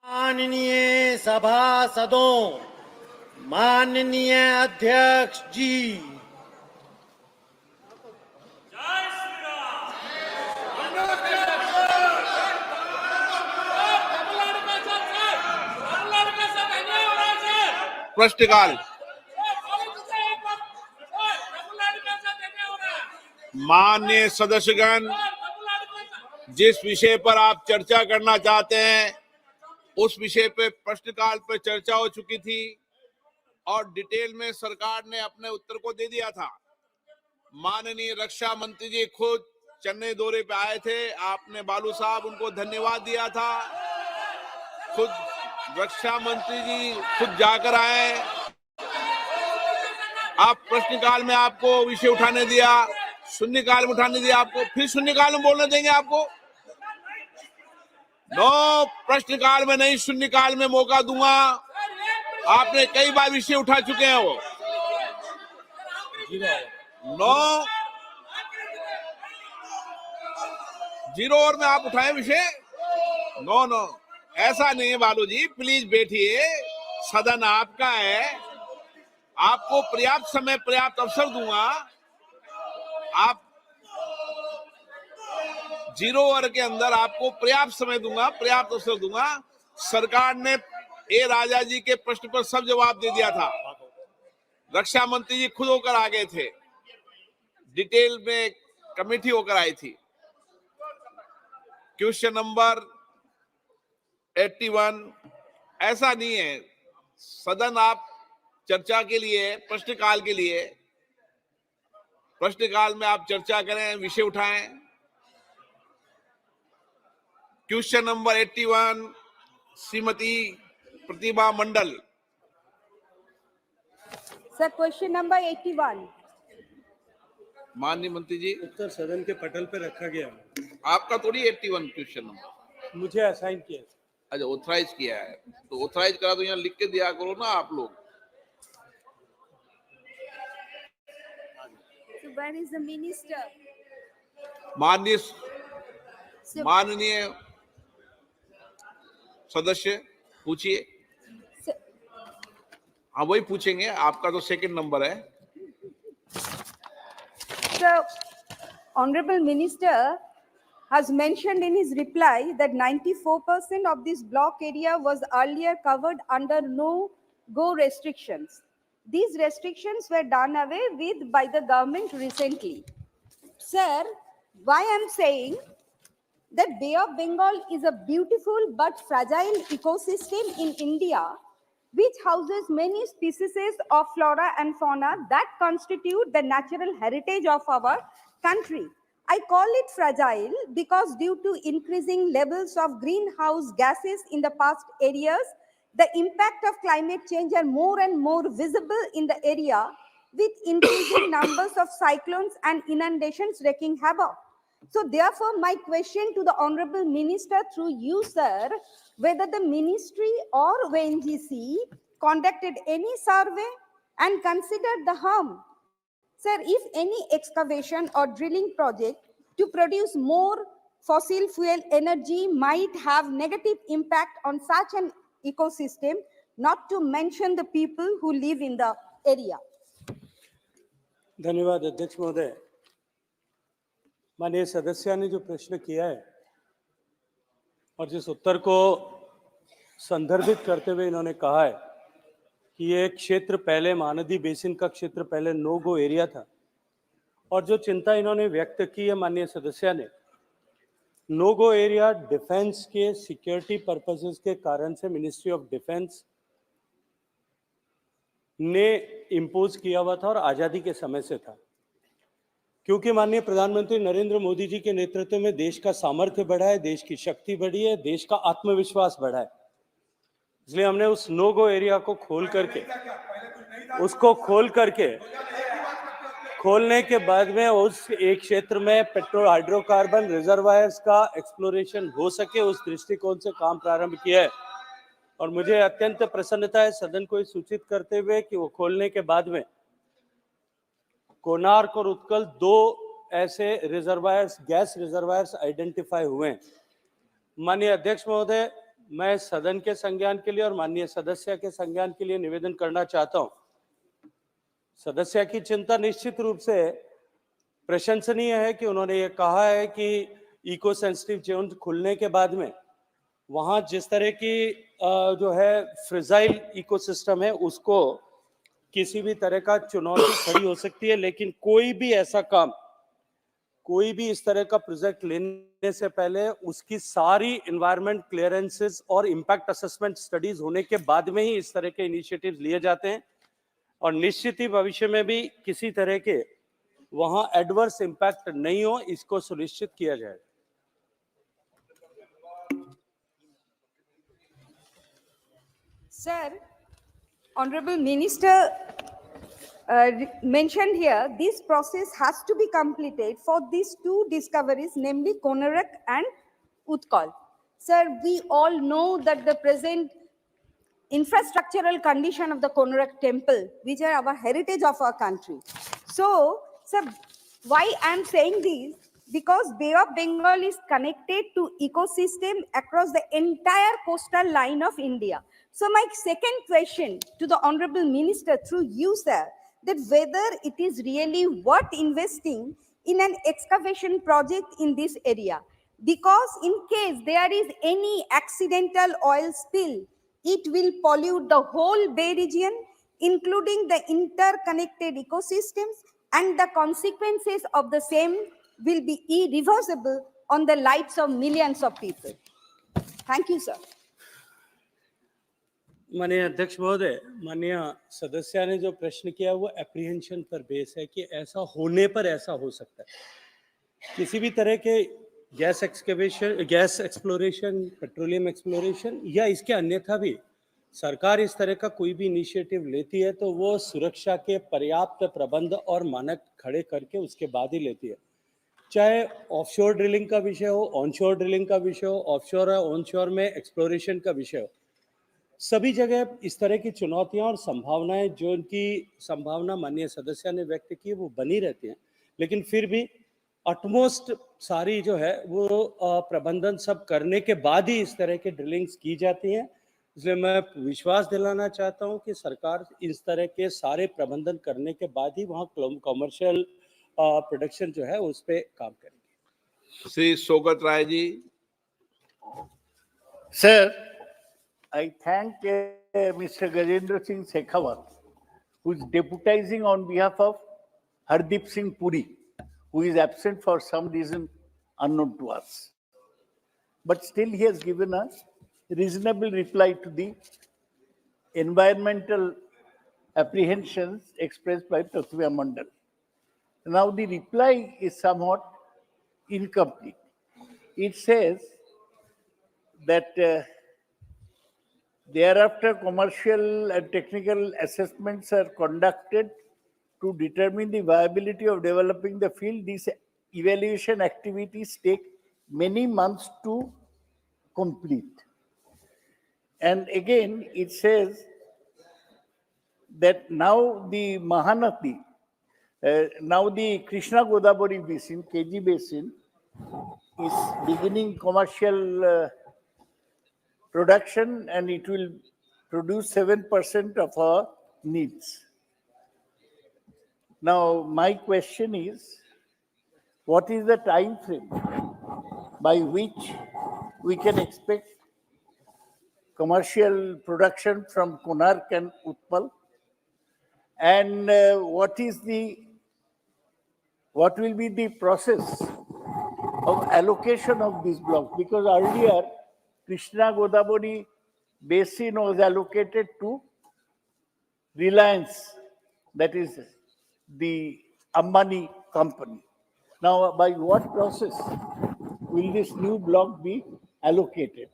माननीय सभासदों, माननीय अध्यक्ष जी, प्रश्नकाल। माननीय सदस्यगण, जिस विषय पर आप चर्चा करना चाहते हैं उस विषय पे प्रश्नकाल पर चर्चा हो चुकी थी और डिटेल में सरकार ने अपने उत्तर को दे दिया था। माननीय रक्षा मंत्री जी खुद चेन्नई दौरे पे आए थे, आपने बालू साहब उनको धन्यवाद दिया था। खुद रक्षा मंत्री जी खुद जाकर आए, आप प्रश्नकाल में आपको विषय उठाने दिया, शून्यकाल में उठाने दिया आपको, फिर शून्यकाल में बोलने देंगे आपको? नो, प्रश्नकाल में नहीं, शून्यकाल में मौका दूंगा। आपने कई बार विषय उठा चुके हैं वो। नो, 0 ओवर में आप उठाए विषय? नो नो, ऐसा नहीं है बालू जी, प्लीज बैठिए, सदन आपका है, आपको पर्याप्त समय पर्याप्त अवसर दूंगा। आप 0 ओवर के अंदर आपको पर्याप्त समय दूंगा, पर्याप्त अवसर दूंगा। सरकार ने ए राजा जी के प्रश्न पर सब जवाब दे दिया था। रक्षा मंत्री जी खुद होकर आ गए थे, डिटेल में कमेटी होकर आई थी। क्वेश्चन नंबर 81, ऐसा नहीं है, सदन आप चर्चा के लिए, प्रश्नकाल के लिए, प्रश्नकाल में आप चर्चा करें, विषय उठाएं। Question number 81, Shrimati Pratibha Mandal. Sir, question number 81। माननीय मंत्री जी, उत्तर सदन के पटल पे रखा गया। आपका थोड़ी 81 क्वेश्चन नंबर मुझे असाइन किया। अच्छा, ऑथराइज किया है, तो ऑथराइज करा तो यहाँ लिख के दिया करो ना आप लोग। So where is the minister? माननीय सदस्य पूछिए। हाँ, वही पूछेंगे, आपका तो सेकंड नंबर है। The Honorable Minister has mentioned in his reply that 94% of this block area was earlier covered under no-go restrictions. These restrictions were done away with by the government recently. Sir, why I'm saying that Bay of Bengal is a beautiful but fragile ecosystem in India, which houses many species of flora and fauna that constitute the natural heritage of our country. I call it fragile because due to increasing levels of greenhouse gases in the past areas, the impact of climate change are more and more visible in the area, with increasing numbers of cyclones and inundations wreaking havoc. So therefore, my question to the Honorable Minister through you, sir, whether the ministry or ONGC conducted any survey and considered the harm. Sir, if any excavation or drilling project to produce more fossil fuel energy might have negative impact on such an ecosystem, not to mention the people who live in the area. धन्यवाद अध्यक्ष महोदय। माननीय सदस्य ने जो प्रश्न किया है और जिस उत्तर को संदर्भित करते हुए इन्होंने कहा है कि ये क्षेत्र पहले महानदी बेसिन का क्षेत्र पहले नो गो एरिया था, और जो चिंता इन्होंने व्यक्त की है माननीय सदस्य ने, नो गो एरिया डिफेंस के सिक्योरिटी पर्पसेस के कारण से मिनिस्ट्री ऑफ डिफेंस ने इम्पोज किया हुआ था और आज़ादी के समय से था, क्योंकि माननीय प्रधानमंत्री नरेंद्र मोदी जी के नेतृत्व में देश का सामर्थ्य बढ़ा है, देश की शक्ति बढ़ी है, देश का आत्मविश्वास बढ़ा है। इसलिए हमने उस नो गो एरिया को खोलने के बाद में उस एक क्षेत्र में पेट्रोल हाइड्रोकार्बन रिजर्वायर्स का एक्सप्लोरेशन हो सके, उस दृष्टिकोण से काम प्रारंभ किया है। और मुझे अत्यंत प्रसन्नता है सदन को सूचित करते हुए कि वो खोलने के बाद में कोणार्क और उत्कल 2 ऐसे रिजर्वायर्स, गैस रिजर्वायर्स आइडेंटिफाई हुए हैं। माननीय अध्यक्ष महोदय, मैं सदन के संज्ञान के लिए और माननीय सदस्य के संज्ञान के लिए निवेदन करना चाहता हूं। सदस्य की चिंता निश्चित रूप से प्रशंसनीय है कि उन्होंने ये कहा है कि इको सेंसिटिव जोन खुलने के बाद में वहां जिस तरह की जो है फ्रेजाइल इकोसिस्टम है उसको किसी भी तरह का चुनौती खड़ी हो सकती है, लेकिन कोई भी ऐसा काम, कोई भी इस तरह का प्रोजेक्ट लेने से पहले उसकी सारी एनवायरमेंट क्लियरेंसेस और इम्पैक्ट असेसमेंट स्टडीज होने के बाद में ही इस तरह के इनिशिएटिव्स लिए जाते हैं और निश्चित ही भविष्य में भी किसी तरह के वहां एडवर्स इम्पैक्ट नहीं हो, इसको सुनिश्चित किया जाए। Sir, Honorable Minister mentioned here, this process has to be completed for these two discoveries, namely Konarak and Utkal. Sir, we all know that the present infrastructural condition of the Konarak temple, which are our heritage of our country. So, sir, why I am saying this? Because Bay of Bengal is connected to ecosystem across the entire coastal line of India. So my second question to the Honorable Minister through you, sir, that whether it is really worth investing in an excavation project in this area. Because in case there is any accidental oil spill, it will pollute the whole Bay region, including the interconnected ecosystems, and the consequences of the same will be irreversible on the lives of millions of people. Thank you, sir. माननीय अध्यक्ष महोदय, माननीय सदस्य ने जो प्रश्न किया वो एप्रीहेंशन पर बेस है कि ऐसा होने पर ऐसा हो सकता है। किसी भी तरह के gas excavation, gas exploration, petroleum exploration या इसके अन्यथा भी सरकार इस तरह का कोई भी इनिशिएटिव लेती है तो वो सुरक्षा के पर्याप्त प्रबंध और मानक खड़े करके उसके बाद ही लेती है। चाहे ऑफशोर ड्रिलिंग का विषय हो, ऑनशोर ड्रिलिंग का विषय हो, ऑफशोर और ऑनशोर में एक्सप्लोरेशन का विषय हो, सभी जगह इस तरह की चुनौतियां और संभावनाएं, जो उनकी संभावना माननीय सदस्य ने व्यक्त की, वो बनी रहती हैं, लेकिन फिर भी अटमोस्ट सारी जो है वो प्रबंधन सब करने के बाद ही इस तरह के ड्रिलिंग्स की जाती हैं। इसलिए मैं विश्वास दिलाना चाहता हूं कि सरकार इस तरह के सारे प्रबंधन करने के बाद ही वहां कमर्शियल प्रोडक्शन जो है उस पर काम करेगी। Shri Sougat Rai ji. Sir, I thank Mr. Gajendra Singh Shekhawat, who is deputizing on behalf of Hardeep Singh Puri, who is absent for some reason unknown to us. But still he has given a reasonable reply to the environmental apprehensions expressed by Pratibha Mandal. Now the reply is somewhat incomplete. It says that thereafter commercial and technical assessments are conducted to determine the viability of developing the field. These evaluation activities take many months to complete. And again, it says that now the Mahanati, now the Krishna Godavari basin, KG basin, is beginning commercial production, and it will produce 7% of our needs. Now, my question is, what is the time frame by which we can expect commercial production from Konark and Utpal? And what will be the process of allocation of this block? Because earlier, Krishna Godavari basin was allocated to Reliance, that is the Ambani company. Now, by what process will this new block be allocated?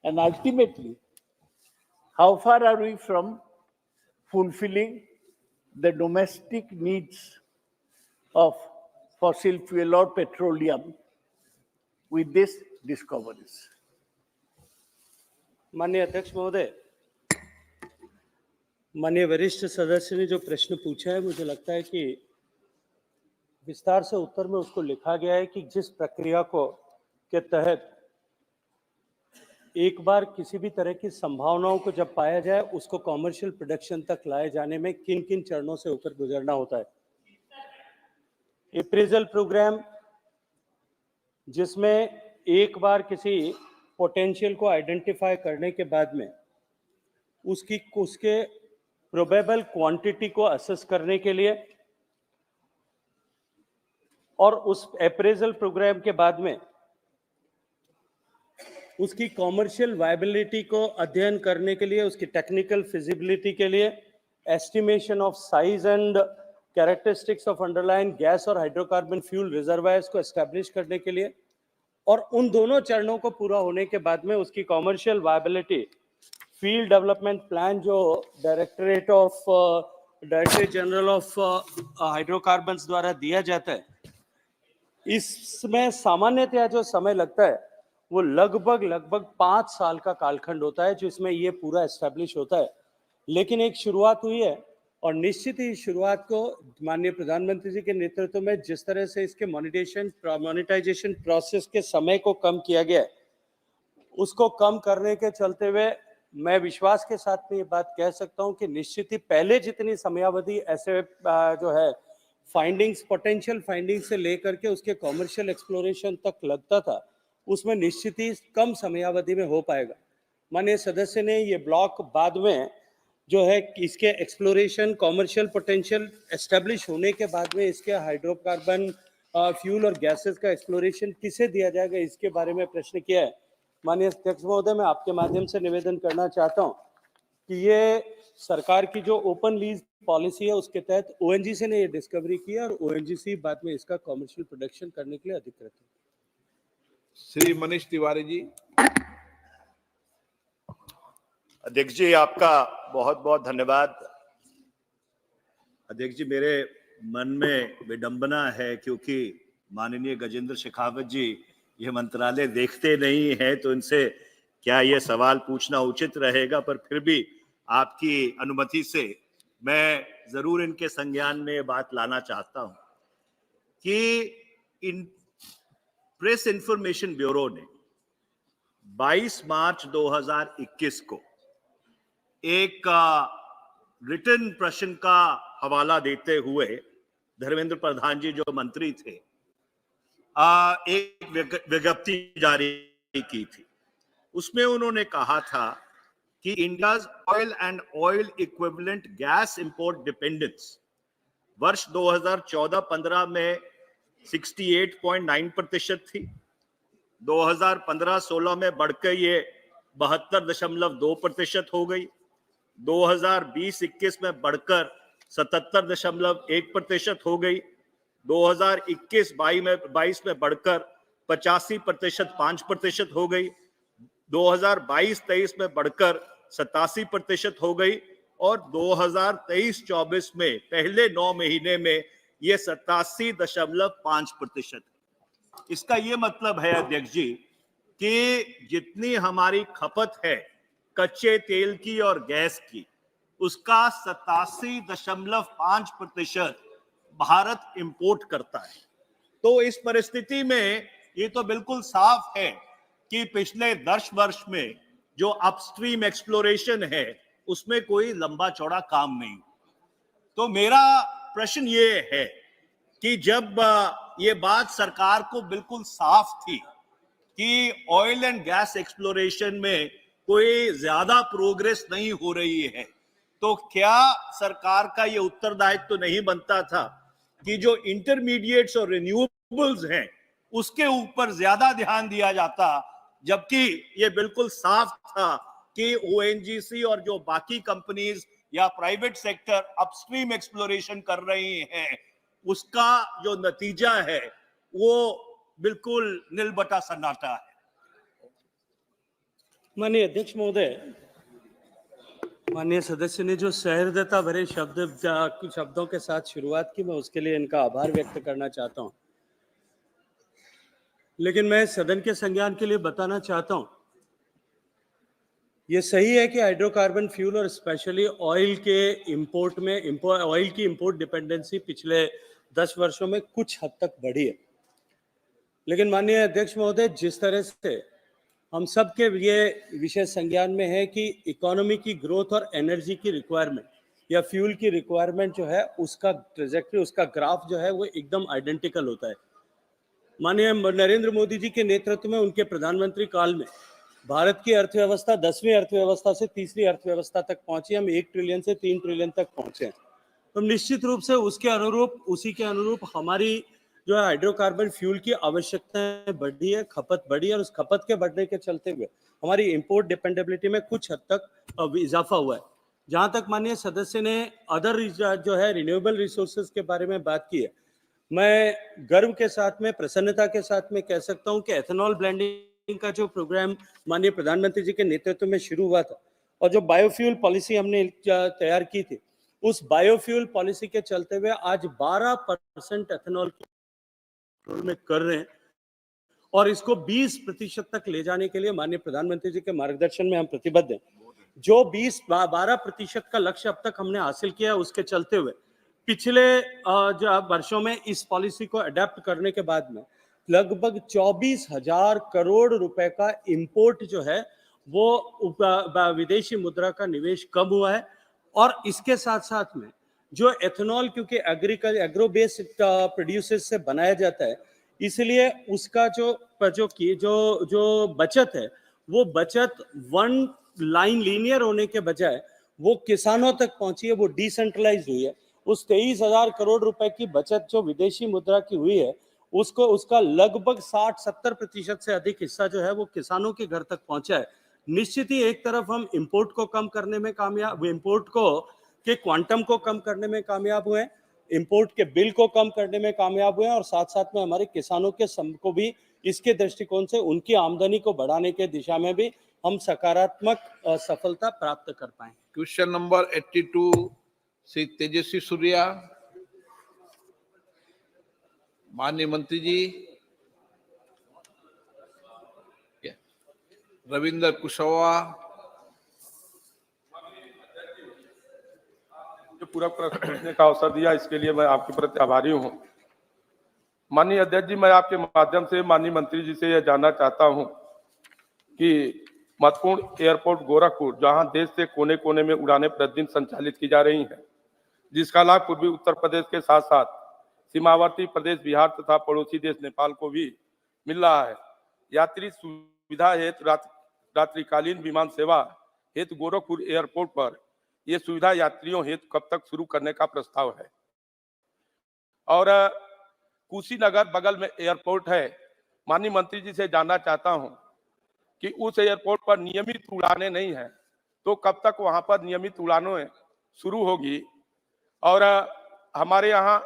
And ultimately, how far are we from fulfilling the domestic needs of fossil fuel or petroleum with these discoveries? माननीय अध्यक्ष महोदय, माननीय वरिष्ठ सदस्य ने जो प्रश्न पूछा है, मुझे लगता है कि विस्तार से उत्तर में उसको लिखा गया है कि जिस प्रक्रिया को के तहत एक बार किसी भी तरह की संभावनाओं को जब पाया जाए उसको कॉमर्शियल प्रोडक्शन तक लाए जाने में किन किन चरणों से होकर गुजरना होता है। अप्रेजल प्रोग्राम, जिसमें एक बार किसी पोटेंशियल को आइडेंटिफाई करने के बाद में उसके प्रोबेबल क्वांटिटी को असेस करने के लिए और उस अप्रेजल प्रोग्राम के बाद में उसकी कॉमर्शियल वायबिलिटी को अध्ययन करने के लिए, उसकी टेक्निकल फिजिबिलिटी के लिए, estimation of size and characteristics of underline gas और हाइड्रोकार्बन फ्यूल रिजर्वायर्स को एस्टैब्लिश करने के लिए, और उन दोनों चरणों को पूरा होने के बाद में उसकी commercial viability field development plan जो डायरेक्टरेट जनरल ऑफ हाइड्रोकार्बन्स द्वारा दिया जाता है, इसमें सामान्यतया जो समय लगता है वो लगभग 5 साल का कालखंड होता है जिसमें ये पूरा एस्टैब्लिश होता है। लेकिन एक शुरुआत हुई है और निश्चित ही शुरुआत को माननीय प्रधानमंत्री जी के नेतृत्व में जिस तरह से इसके मोनेटाइजेशन प्रोसेस के समय को कम किया गया है, उसको कम करने के चलते हुए मैं विश्वास के साथ में ये बात कह सकता हूं कि निश्चित ही पहले जितनी समयावधि ऐसे जो है फाइंडिंग्स, पोटेंशियल फाइंडिंग्स से लेकर के उसके कॉमर्शियल एक्सप्लोरेशन तक लगता था, उसमें निश्चित ही कम समयावधि में हो पाएगा। माननीय सदस्य ने ये ब्लॉक बाद में जो है इसके एक्सप्लोरेशन, कॉमर्शियल पोटेंशियल एस्टेब्लिश होने के बाद में इसके हाइड्रोकार्बन फ्यूल और गैसेस का एक्सप्लोरेशन किसे दिया जाएगा, इसके बारे में प्रश्न किया है। माननीय अध्यक्ष महोदय, मैं आपके माध्यम से निवेदन करना चाहता हूं कि ये सरकार की जो ओपन लीज पॉलिसी है उसके तहत ओएनजीसी ने ये डिस्कवरी की है और ओएनजीसी बाद में इसका कॉमर्शियल प्रोडक्शन करने के लिए अधिकृत है। श्री मनीष तिवारी जी। अध्यक्ष जी, आपका बहुत बहुत धन्यवाद। अध्यक्ष जी, मेरे मन में विडंबना है क्योंकि माननीय गजेंद्र शेखावत जी ये मंत्रालय देखते नहीं है, तो इनसे क्या ये सवाल पूछना उचित रहेगा, पर फिर भी आपकी अनुमति से मैं जरूर इनके संज्ञान में ये बात लाना चाहता हूं कि इन प्रेस इंफॉर्मेशन ब्यूरो ने 22 मार्च 2021 को एक रिटन प्रश्न का हवाला देते हुए धर्मेंद्र प्रधान जी जो मंत्री थे, एक विज्ञप्ति जारी की थी। उसमें उन्होंने कहा था कि India's oil and oil equivalent gas import dependence वर्ष 2014-15 में 68.9% थी। 2015-16 में बढ़कर ये 72.2% हो गई। 2020-21 में बढ़कर 77.1% हो गई। 2021-22 में बढ़कर 85.5% हो गई। 2022-23 में बढ़कर 87% हो गई और 2023-24 में पहले 9 महीने में ये 87.5%। इसका ये मतलब है अध्यक्ष जी कि जितनी हमारी खपत है कच्चे तेल की और गैस की, उसका 87.5% भारत इंपोर्ट करता है। तो इस परिस्थिति में ये तो बिल्कुल साफ है कि पिछले 10 वर्ष में जो अपस्ट्रीम एक्सप्लोरेशन है उसमें कोई लंबा चौड़ा काम नहीं। तो मेरा प्रश्न ये है कि जब ये बात सरकार को बिल्कुल साफ थी कि ऑयल एंड गैस एक्सप्लोरेशन में कोई ज्यादा प्रोग्रेस नहीं हो रही है, तो क्या सरकार का ये उत्तरदायित्व तो नहीं बनता था कि जो इंटरमीडिएट्स और रिन्यूएबल्स हैं उसके ऊपर ज्यादा ध्यान दिया जाता, जबकि ये बिल्कुल साफ था कि ओएनजीसी और जो बाकी कंपनीज या प्राइवेट सेक्टर अपस्ट्रीम एक्सप्लोरेशन कर रही हैं उसका जो नतीजा है वो बिल्कुल नीलबटा सन्नाटा है। माननीय अध्यक्ष महोदय, माननीय सदस्य ने जो सहृदयता भरे शब्दों के साथ शुरुआत की, मैं उसके लिए इनका आभार व्यक्त करना चाहता हूं। लेकिन मैं सदन के संज्ञान के लिए बताना चाहता हूं, ये सही है कि हाइड्रोकार्बन फ्यूल और स्पेशली ऑयल के इंपोर्ट में ऑयल की इंपोर्ट डिपेंडेंसी पिछले 10 वर्षों में कुछ हद तक बढ़ी है। लेकिन माननीय अध्यक्ष महोदय, जिस तरह से हम सब के ये विषय संज्ञान में है कि इकोनॉमी की ग्रोथ और एनर्जी की रिक्वायरमेंट या फ्यूल की रिक्वायरमेंट जो है उसका ट्रेजेक्टरी, उसका ग्राफ जो है वो एकदम आइडेंटिकल होता है। माननीय नरेंद्र मोदी जी के नेतृत्व में उनके प्रधानमंत्री काल में भारत की अर्थव्यवस्था 10वीं अर्थव्यवस्था से तीसरी अर्थव्यवस्था तक पहुंची। हम 1 ट्रिलियन से 3 ट्रिलियन तक पहुंचे हैं। तो निश्चित रूप से उसी के अनुरूप हमारी जो है हाइड्रोकार्बन फ्यूल की आवश्यकताएं बढ़ी है, खपत बढ़ी है, और उस खपत के बढ़ने के चलते हुए हमारी इंपोर्ट डिपेंडेबिलिटी में कुछ हद तक इजाफा हुआ है। जहां तक माननीय सदस्य ने अदर जो है रिन्यूएबल रिसोर्सेज के बारे में बात की है, मैं गर्व के साथ में, प्रसन्नता के साथ में कह सकता हूं कि एथेनॉल ब्लेंडिंग का जो प्रोग्राम माननीय प्रधानमंत्री जी के नेतृत्व में शुरू हुआ था और जो बायोफ्यूल पॉलिसी हमने तैयार की थी, उस बायोफ्यूल पॉलिसी के चलते हुए आज 12% एथेनॉल में कर रहे हैं और इसको 20% तक ले जाने के लिए माननीय प्रधानमंत्री जी के मार्गदर्शन में हम प्रतिबद्ध हैं। जो 12% का लक्ष्य अब तक हमने हासिल किया, उसके चलते हुए पिछले वर्षों में इस पॉलिसी को अडेप्ट करने के बाद में लगभग 24,000 करोड़ रुपए का इंपोर्ट जो है वो विदेशी मुद्रा का निवेश कम हुआ है। और इसके साथ साथ में जो एथेनॉल, क्योंकि एग्रो बेस्ड प्रोड्यूसर्स से बनाया जाता है, इसलिए उसका जो बचत है, वो बचत वन लाइन लीनियर होने के बजाय वो किसानों तक पहुंची है, वो डिसेंट्रलाइज हुई है। उस 23,000 करोड़ रुपए की बचत जो विदेशी मुद्रा की हुई है, उसका लगभग 60-70% से अधिक हिस्सा जो है वो किसानों के घर तक पहुंचा है। निश्चित ही एक तरफ हम इंपोर्ट को कम करने में कामयाब, इंपोर्ट के क्वांटम को कम करने में कामयाब हुए, इंपोर्ट के बिल को कम करने में कामयाब हुए, और साथ साथ में हमारे किसानों को भी इसके दृष्टिकोण से उनकी आमदनी को बढ़ाने के दिशा में भी हम सकारात्मक सफलता प्राप्त कर पाए। Question number 82 Shri Tejasvi Surya. माननीय मंत्री जी। रविंद्र कुशवाहा। जो पूरा पूछने का अवसर दिया, इसके लिए मैं आपके प्रति आभारी हूं। माननीय अध्यक्ष जी, मैं आपके माध्यम से माननीय मंत्री जी से यह जानना चाहता हूं कि महत्वपूर्ण एयरपोर्ट गोरखपुर, जहां देश से कोने कोने में उड़ानें प्रतिदिन संचालित की जा रही हैं, जिसका लाभ पूर्वी उत्तर प्रदेश के साथ साथ सीमावर्ती प्रदेश बिहार तथा पड़ोसी देश नेपाल को भी मिल रहा है। यात्री सुविधा हेतु रात्रिकालीन विमान सेवा हेतु गोरखपुर एयरपोर्ट पर यह सुविधा यात्रियों हेतु कब तक शुरू करने का प्रस्ताव है? और कुशीनगर बगल में एयरपोर्ट है, माननीय मंत्री जी से जानना चाहता हूं कि उस एयरपोर्ट पर नियमित उड़ानें नहीं है, तो कब तक वहां पर नियमित उड़ानें शुरू होगी? और हमारे यहाँ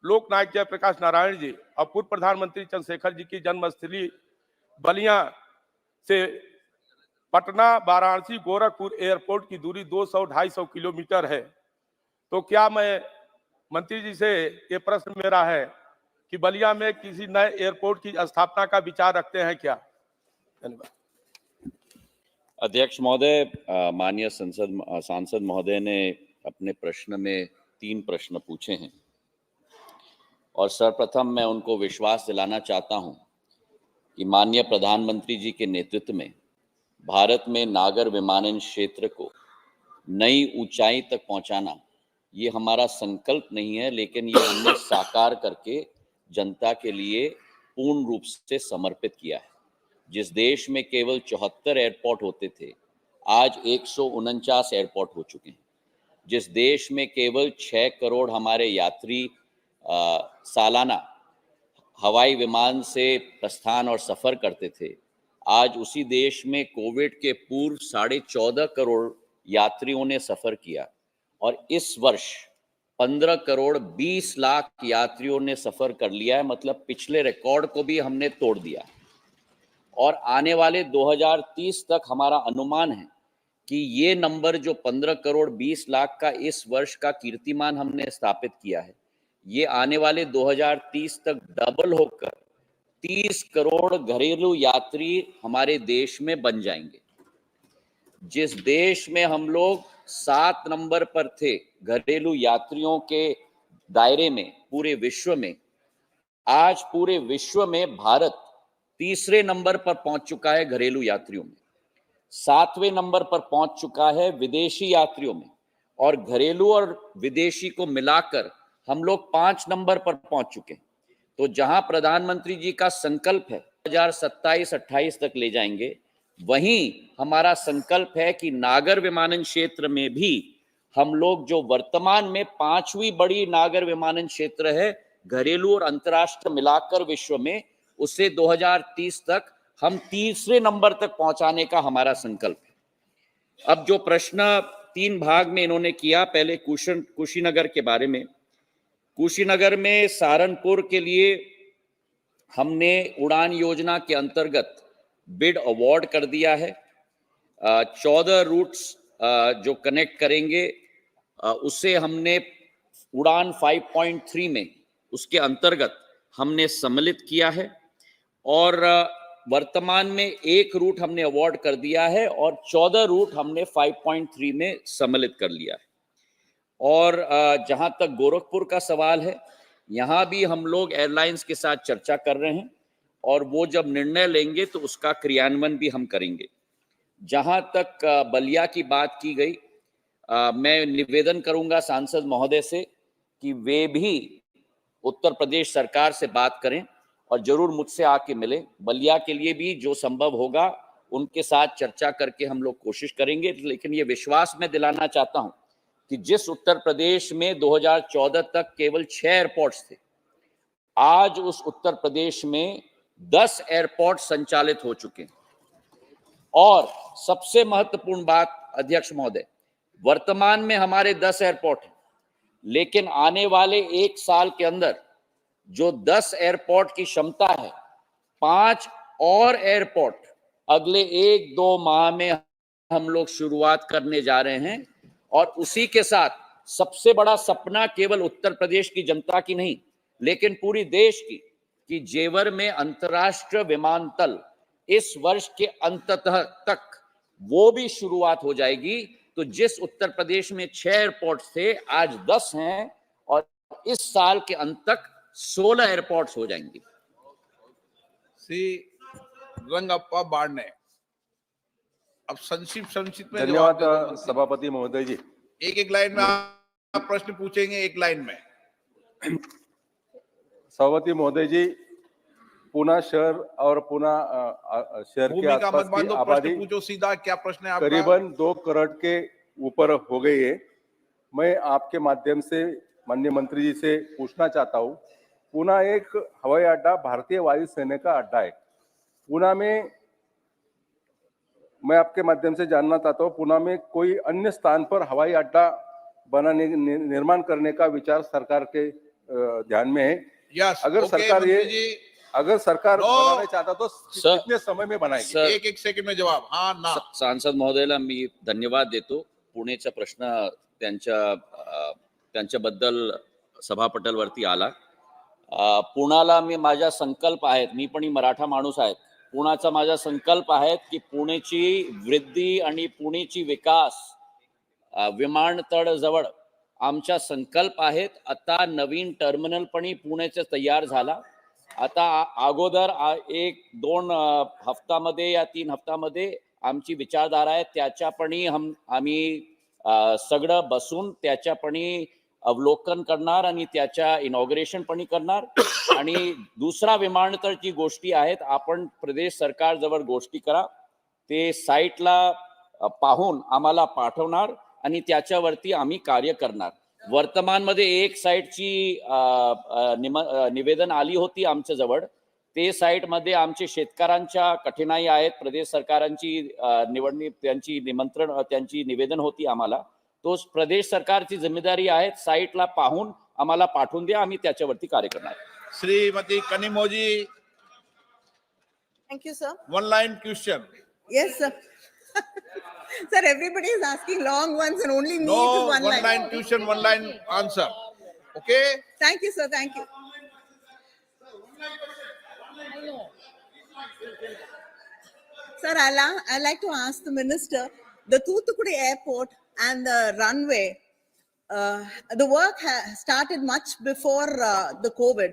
लोकनायक जयप्रकाश नारायण जी और पूर्व प्रधानमंत्री चंद्रशेखर जी की जन्मस्थली बलिया से पटना, वाराणसी, गोरखपुर एयरपोर्ट की दूरी 200-250 किलोमीटर है। तो क्या मैं मंत्री जी से ये प्रश्न मेरा है कि बलिया में किसी नए एयरपोर्ट की स्थापना का विचार रखते हैं क्या? धन्यवाद। अध्यक्ष महोदय, माननीय सांसद महोदय ने अपने प्रश्न में 3 प्रश्न पूछे हैं और सर्वप्रथम मैं उनको विश्वास दिलाना चाहता हूं कि माननीय प्रधानमंत्री जी के नेतृत्व में भारत में नागर विमानन क्षेत्र को नई ऊंचाई तक पहुंचाना ये हमारा संकल्प नहीं है, लेकिन ये हमने साकार करके जनता के लिए पूर्ण रूप से समर्पित किया है। जिस देश में केवल 74 एयरपोर्ट होते थे, आज 149 एयरपोर्ट हो चुके हैं। जिस देश में केवल 6 करोड़ हमारे यात्री सालाना हवाई विमान से प्रस्थान और सफर करते थे, आज उसी देश में कोविड के पूर्व 14.5 करोड़ यात्रियों ने सफर किया और इस वर्ष 15 करोड़ 20 लाख यात्रियों ने सफर कर लिया है। मतलब पिछले रिकॉर्ड को भी हमने तोड़ दिया और आने वाले 2030 तक हमारा अनुमान है कि ये नंबर जो 15 करोड़ 20 लाख का इस वर्ष का कीर्तिमान हमने स्थापित किया है, ये आने वाले 2030 तक डबल होकर 30 करोड़ घरेलू यात्री हमारे देश में बन जाएंगे। जिस देश में हम लोग 7 नंबर पर थे घरेलू यात्रियों के दायरे में पूरे विश्व में, आज पूरे विश्व में भारत तीसरे नंबर पर पहुंच चुका है घरेलू यात्रियों में, 7वें नंबर पर पहुंच चुका है विदेशी यात्रियों में, और घरेलू और विदेशी को मिलाकर हम लोग 5 नंबर पर पहुंच चुके हैं। तो जहां प्रधानमंत्री जी का संकल्प है 2027-28 तक ले जाएंगे, वहीं हमारा संकल्प है कि नागर विमानन क्षेत्र में भी हम लोग, जो वर्तमान में 5वीं बड़ी नागर विमानन क्षेत्र है घरेलू और अंतर्राष्ट्रीय मिलाकर विश्व में, उसे 2030 तक हम तीसरे नंबर तक पहुंचाने का हमारा संकल्प है। अब जो प्रश्न 3 भाग में इन्होंने किया, पहले कुशीनगर के बारे में। कुशीनगर में सहारनपुर के लिए हमने उड़ान योजना के अंतर्गत बिड अवार्ड कर दिया है। 14 रूट्स जो कनेक्ट करेंगे, उसे हमने उड़ान 5.3 में, उसके अंतर्गत हमने सम्मिलित किया है, और वर्तमान में 1 रूट हमने अवार्ड कर दिया है और 14 रूट हमने 5.3 में सम्मिलित कर लिया है। और जहां तक गोरखपुर का सवाल है, यहां भी हम लोग एयरलाइंस के साथ चर्चा कर रहे हैं, और वो जब निर्णय लेंगे तो उसका क्रियान्वयन भी हम करेंगे। जहां तक बलिया की बात की गई, मैं निवेदन करूंगा सांसद महोदय से कि वे भी उत्तर प्रदेश सरकार से बात करें और जरूर मुझसे आके मिले। बलिया के लिए भी जो संभव होगा उनके साथ चर्चा करके हम लोग कोशिश करेंगे। लेकिन ये विश्वास मैं दिलाना चाहता हूं कि जिस उत्तर प्रदेश में 2014 तक केवल 6 एयरपोर्ट्स थे, आज उस उत्तर प्रदेश में 10 एयरपोर्ट संचालित हो चुके हैं। और सबसे महत्वपूर्ण बात अध्यक्ष महोदय, वर्तमान में हमारे 10 एयरपोर्ट हैं, लेकिन आने वाले 1 साल के अंदर जो 10 एयरपोर्ट की क्षमता है, 5 और एयरपोर्ट अगले 1-2 माह में हम लोग शुरुआत करने जा रहे हैं। और उसी के साथ सबसे बड़ा सपना केवल उत्तर प्रदेश की जनता की नहीं, लेकिन पूरी देश की, कि जेवर में अंतर्राष्ट्रीय विमानतल इस वर्ष के अंत तक वो भी शुरुआत हो जाएगी। तो जिस उत्तर प्रदेश में 6 एयरपोर्ट थे, आज 10 हैं, और इस साल के अंत तक 16 एयरपोर्ट्स हो जाएंगे। श्री रंगप्पा बाड़ने, अब संक्षिप्त में धन्यवाद सभापति महोदय जी। एक लाइन में आप प्रश्न पूछेंगे, एक लाइन में। सभापति महोदय जी, पुणे शहर और पुणे शहर के भूमिका आसपास मत की बांधो, आबादी प्रश्न पूछो सीधा, क्या प्रश्न है आपका? करीबन 2 करोड़ के ऊपर हो गई है। मैं आपके माध्यम से माननीय मंत्री जी से पूछना चाहता हूँ, पुणे एक हवाई अड्डा भारतीय वायुसेना का अड्डा है। पुणे में मैं आपके माध्यम से जानना चाहता हूँ, पुणे में कोई अन्य स्थान पर हवाई अड्डा बनाने निर्माण करने का विचार सरकार के ध्यान में है? अगर सरकार बनाना चाहता तो कितने समय में बनाएगी? एक सेकंड में जवाब, हाँ ना। सांसद महोदयला मी धन्यवाद देतो. पुणेचा प्रश्न त्यांच्याबद्दल सभापटलवरती आला. पुण्याला मी माझा संकल्प आहेत, मी पण मराठा माणूस आहे. पुण्याचा माझा संकल्प आहे की पुणेची वृद्धी आणि पुणेची विकास विमानतळ जवळ आमचा संकल्प आहेत. आता नवीन टर्मिनल पण पुण्याचा तयार झाला. आता अगोदर 1-2 हफ्त्यामध्ये या 3 हफ्त्यामध्ये आमची विचारधारा आहे, त्याच्या पण आम्ही सगळं बसून त्याच्या पण अवलोकन करणार आणि त्याच्या इनॉग्रेशन पण करणार. आणि दुसरा विमानतळची गोष्टी आहेत, आपण प्रदेश सरकार जवळ गोष्टी करा, ते साइटला पाहून आम्हाला पाठवणार आणि त्याच्यावरती आम्ही कार्य करणार. वर्तमान मध्ये एक साइटची निवेदन आली होती आमच्या जवळ. ते साइट मध्ये आमचे शेतकऱ्यांच्या कठीणाई आहेत, प्रदेश सरकारांची निवडणूक त्यांची निमंत्रण त्यांची निवेदन होती आम्हाला. तो प्रदेश सरकारची जिम्मेदारी आहे, साइटला पाहून आम्हाला पाठवून द्या, आम्ही त्याच्यावरती कार्य करणार. Shrimati Kanimozhi, Thank you, sir. one line question. Yes, sir. Sir, everybody is asking long ones and only me No, is one line. one line question, one line answer. Okay? Thank you, sir. Thank you. Sir, I'd like to ask the minister, the Thoothukudi airport and the runway, the work started much before the COVID.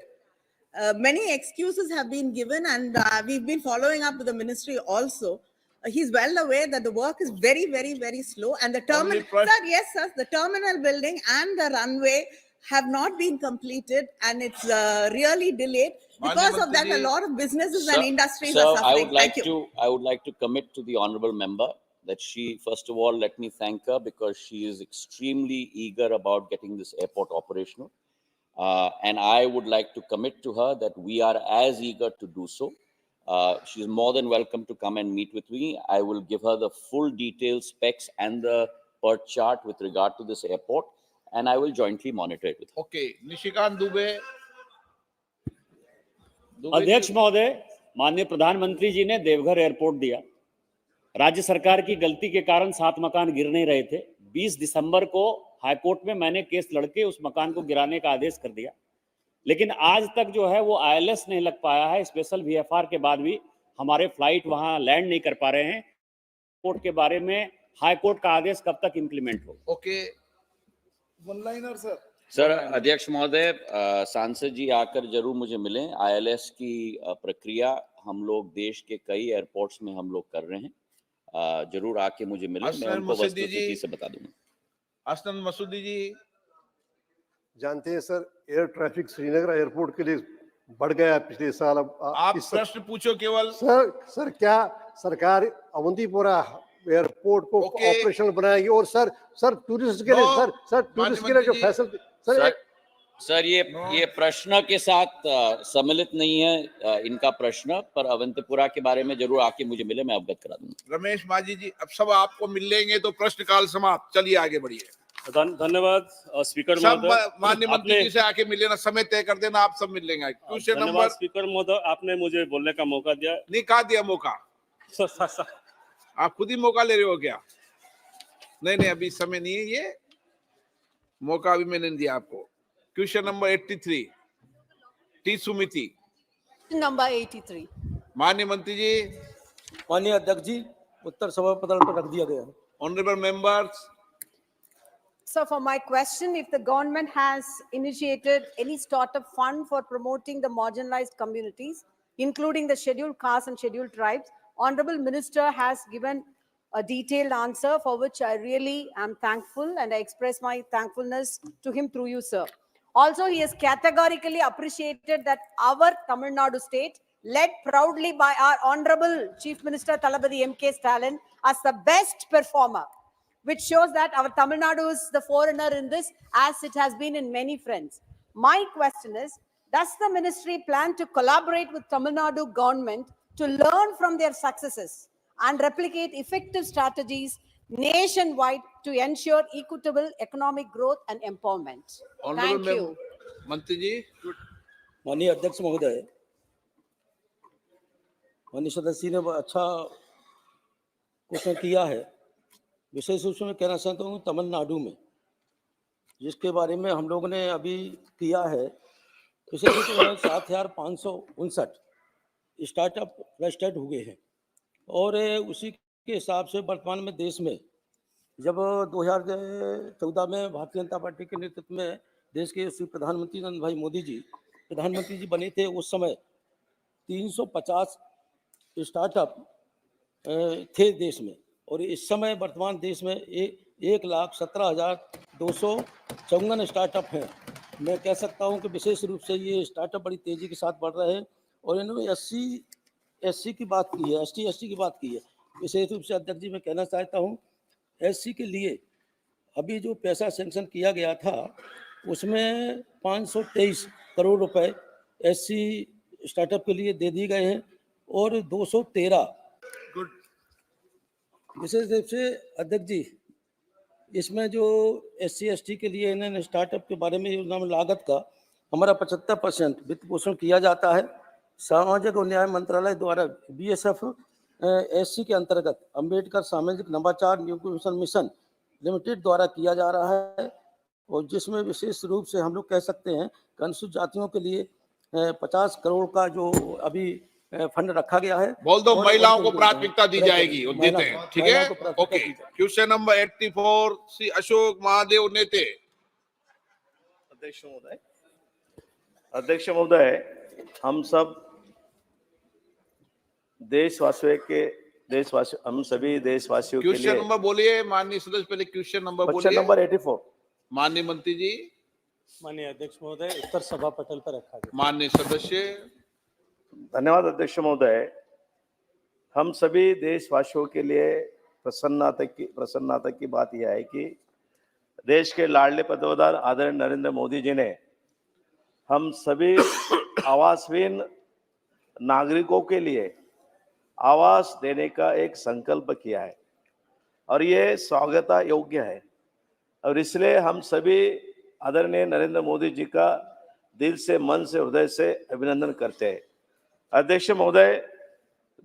Many excuses have been given, and we've been following up with the ministry also. He's well aware that the work is very, very, very slow, and the terminal, Only pres- sir, yes, sir, the terminal building and the runway have not been completed, and it's really delayed. Because of that, a lot of businesses and industries are suffering. I would like to commit to the honorable member that she, first of all, let me thank her because she is extremely eager about getting this airport operational. And I would like to commit to her that we are as eager to do so. She's more than welcome to come and meet with me. I will give her the full details, specs, and the PERT chart with regard to this airport, and I will jointly monitor it with her. Okay, Nishikant Dubey अध्यक्ष महोदय, माननीय प्रधानमंत्री जी ने Deoghar airport दिया। राज्य सरकार की गलती के कारण 7 मकान गिर नहीं रहे थे। 20 दिसंबर को हाईकोर्ट में मैंने केस लड़के उस मकान को गिराने का आदेश कर दिया, लेकिन आज तक जो है वो ILS नहीं लग पाया है। स्पेशल VFR के बाद भी हमारे फ्लाइट वहां लैंड नहीं कर पा रहे हैं। कोर्ट के बारे में हाईकोर्ट का आदेश कब तक इम्प्लीमेंट हो? Okay, one liner sir. Sir, अध्यक्ष महोदय, सांसद जी आकर जरूर मुझे मिलें। ILS की प्रक्रिया हम लोग देश के कई एयरपोर्ट्स में हम लोग कर रहे हैं। जरूर आके मुझे मिलें, मैं उनको वस्तुस्थिति से बता दूंगा। असलन मसूदी जी, जानते हैं sir, air traffic Srinagar airport के लिए बढ़ गया पिछले साल। अब आप प्रश्न पूछो केवल। सर क्या सरकार अवंतीपुरा एयरपोर्ट को ऑपरेशनल बनाएगी? और सर टूरिस्ट के लिए टूरिस्ट के लिए जो फैसिलिटी सर ये प्रश्न के साथ सम्मिलित नहीं है इनका प्रश्न, पर अवंतीपुरा के बारे में जरूर आके मुझे मिले, मैं अवगत करा दूंगा। रमेश माजी जी, अब सब आपको मिल लेंगे तो प्रश्नकाल समाप्त। चलिए आगे बढ़िए। धन्यवाद स्पीकर सब महोदय। माननीय मंत्री जी से आके मिल लेना, समय तय कर देना, आप सब मिल लेंगे। Question number. स्पीकर महोदय, आपने मुझे बोलने का मौका दिया। नहीं, कहा दिया मौका? आप खुद ही मौका ले रहे हो क्या? नहीं, अभी समय नहीं है, ये मौका अभी मैंने दिया आपको। Question number 83, T Sumiti. Number 83। माननीय मंत्री जी। माननीय अध्यक्ष जी, उत्तर सभा पटल पर रख दिया गया। Honourable members. So for my question, if the government has initiated any startup fund for promoting the marginalized communities, including the scheduled castes and scheduled tribes, Honorable Minister has given a detailed answer for which I really am thankful, and I express my thankfulness to him through you, sir. Also, he has categorically appreciated that our Tamil Nadu state, led proudly by our Honorable Chief Minister Thalapathy M.K. Stalin, as the best performer, which shows that our Tamil Nadu is the forerunner in this, as it has been in many fronts. My question is, does the ministry plan to collaborate with Tamil Nadu government to learn from their successes and replicate effective strategies nationwide to ensure equitable economic growth and empowerment? Thank you. मंत्री जी। माननीय अध्यक्ष महोदय, माननीय सदस्य ने अच्छा question किया है। विशेष रूप से मैं कहना चाहता हूँ तमिलनाडु में जिसके बारे में हम लोगों ने अभी किया है, विशेष रूप से 7,559 स्टार्टअप रजिस्टर्ड हुए हैं, और उसी के हिसाब से वर्तमान में देश में जब 2014 में भारतीय जनता पार्टी के नेतृत्व में देश के श्री प्रधानमंत्री नरेंद्र भाई मोदी जी प्रधानमंत्री जी बने थे, उस समय 350 स्टार्टअप थे देश में, और इस समय वर्तमान देश में 1,17,254 स्टार्टअप हैं। मैं कह सकता हूं कि विशेष रूप से ये स्टार्टअप बड़ी तेजी के साथ बढ़ रहे हैं, और इन्होंने SC की बात की है, ST की बात की है। विशेष रूप से अध्यक्ष जी मैं कहना चाहता हूं, SC के लिए अभी जो पैसा सैंक्शन किया गया था उसमें 523 करोड़ रुपए SC स्टार्टअप के लिए दे दिए गए हैं, और 213 विशेष रूप से अध्यक्ष जी इसमें जो SC ST के लिए इन्होंने स्टार्टअप के बारे में योजना में लागत का हमारा 75% वित्त पोषण किया जाता है। सामाजिक और न्याय मंत्रालय द्वारा BSF SC के अंतर्गत अंबेडकर सामाजिक नवाचार न्यूट्रिशन मिशन लिमिटेड द्वारा किया जा रहा है, और जिसमें विशेष रूप से हम लोग कह सकते हैं कि अनुसूचित जातियों के लिए 50 करोड़ का जो अभी फंड रखा गया है। बोल दो, महिलाओं को प्राथमिकता दी जाएगी, वो देते हैं, ठीक है? Okay. Question number 84, Shri Ashok Mahadev नेते। अध्यक्ष महोदय, हम सब हम सभी देशवासियों के क्वेश्चन लिए नंबर बोलिए माननीय सदस्य, पहले क्वेश्चन नंबर क्वेश्चन बोलिए। नंबर 84। माननीय मंत्री जी, माननीय अध्यक्ष महोदय, उत्तर सभा पटल पर रखा गया। माननीय सदस्य। धन्यवाद अध्यक्ष महोदय। हम सभी देशवासियों के लिए प्रसन्नता की बात यह है कि देश के लाडले पंतप्रधान आदरणीय नरेंद्र मोदी जी ने हम सभी आवासहीन नागरिकों के लिए आवास देने का एक संकल्प किया है और ये स्वागत योग्य है, और इसलिए हम सभी आदरणीय नरेंद्र मोदी जी का दिल से, मन से, हृदय से अभिनंदन करते हैं। अध्यक्ष महोदय,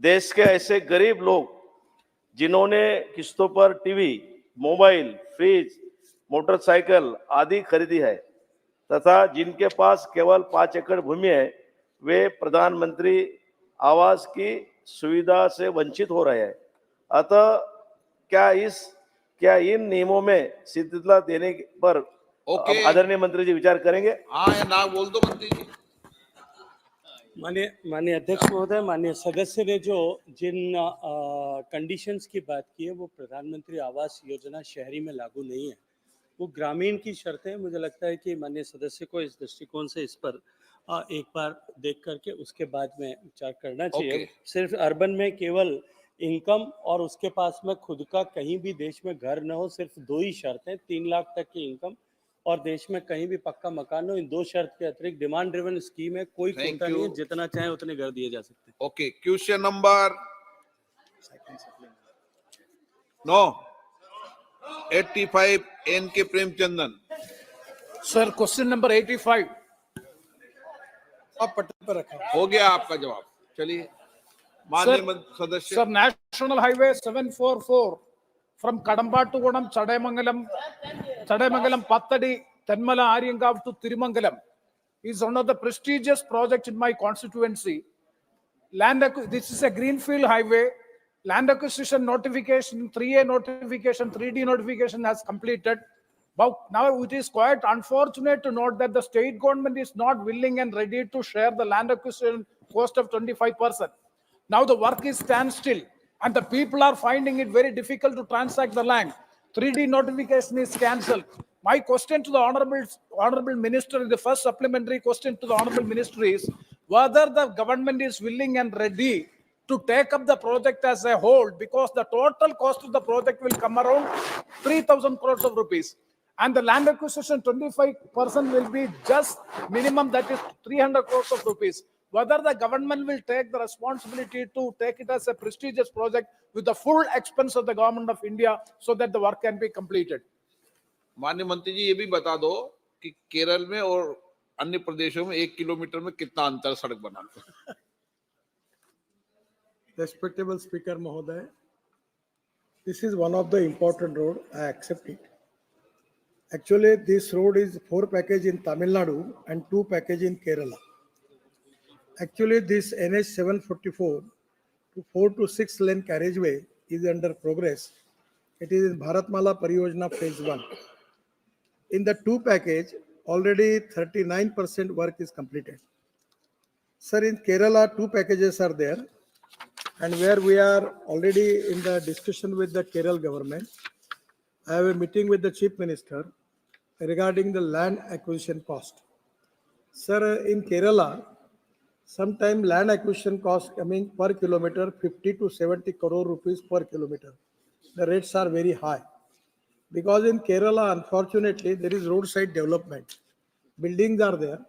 देश के ऐसे गरीब लोग जिन्होंने किस्तों पर टीवी, मोबाइल, फ्रिज, मोटरसाइकिल आदि खरीदी है तथा जिनके पास केवल 5 एकड़ भूमि है, वे प्रधानमंत्री आवास की सुविधा से वंचित हो रहे हैं। अतः क्या इन नियमों में शिथिलता देने पर आदरणीय मंत्री जी विचार करेंगे? हाँ या ना बोल दो मंत्री जी। माननीय अध्यक्ष महोदय, माननीय सदस्य ने जिन कंडीशंस की बात की है वो प्रधानमंत्री आवास योजना शहरी में लागू नहीं है, वो ग्रामीण की शर्तें हैं। मुझे लगता है कि माननीय सदस्य को इस दृष्टिकोण से इस पर एक बार देख करके उसके बाद में विचार करना चाहिए। सिर्फ अर्बन में केवल इनकम और उसके पास में खुद का कहीं भी देश में घर न हो, सिर्फ 2 ही शर्तें, 3 लाख तक की इनकम और देश में कहीं भी पक्का मकान हो। इन 2 शर्त के अतिरिक्त डिमांड ड्रिवन स्कीम है, कोई कोटा नहीं है, जितना चाहे उतने घर दिए जा सकते हैं। ओके, क्वेश्चन नंबर 9 85 एन के प्रेमचंदन। सर, क्वेश्चन नंबर 85 आप पटल पर रखा हो गया आपका जवाब। चलिए माननीय सदस्य। Sir, national highway 744 from Kadamba to Gonam, Chadaimangalam, Pattadi, Tenmala, Aryangav to Tirumangalam is one of the prestigious projects in my constituency. This is a greenfield highway. Land acquisition notification, 3A notification, 3D notification has completed. But now it is quite unfortunate to note that the state government is not willing and ready to share the land acquisition cost of 25%. Now the work is standstill and the people are finding it very difficult to transact the land. 3D notification is cancelled. My question to the Honorable Minister, the first supplementary question to the Honorable Minister is whether the government is willing and ready to take up the project as a whole, because the total cost of the project will come around 3,000 crores of rupees. And the land acquisition 25% will be just minimum, that is 300 crores of rupees. Whether the government will take the responsibility to take it as a prestigious project with the full expense of the government of India so that the work can be completed. माननीय मंत्री जी, ये भी बता दो कि केरल में और अन्य प्रदेशों में 1 किलोमीटर में कितना अंतर सड़क बना है? Respectable Speaker Mahoday, this is one of the important road. I accept it. Actually, this road is 4 package in Tamil Nadu and 2 package in Kerala. Actually, this NH 744 to 4 to 6 lane carriageway is under progress. It is in Bharatmala Pariyojana phase 1. In the 2 package, already 39% work is completed. Sir, in Kerala, 2 packages are there, and where we are already in the discussion with the Kerala government. I have a meeting with the Chief Minister regarding the land acquisition cost. Sir, in Kerala, sometime land acquisition cost coming per kilometer 50 to 70 crore rupees per kilometer. The rates are very high. Because in Kerala, unfortunately, there is roadside development. Buildings are there.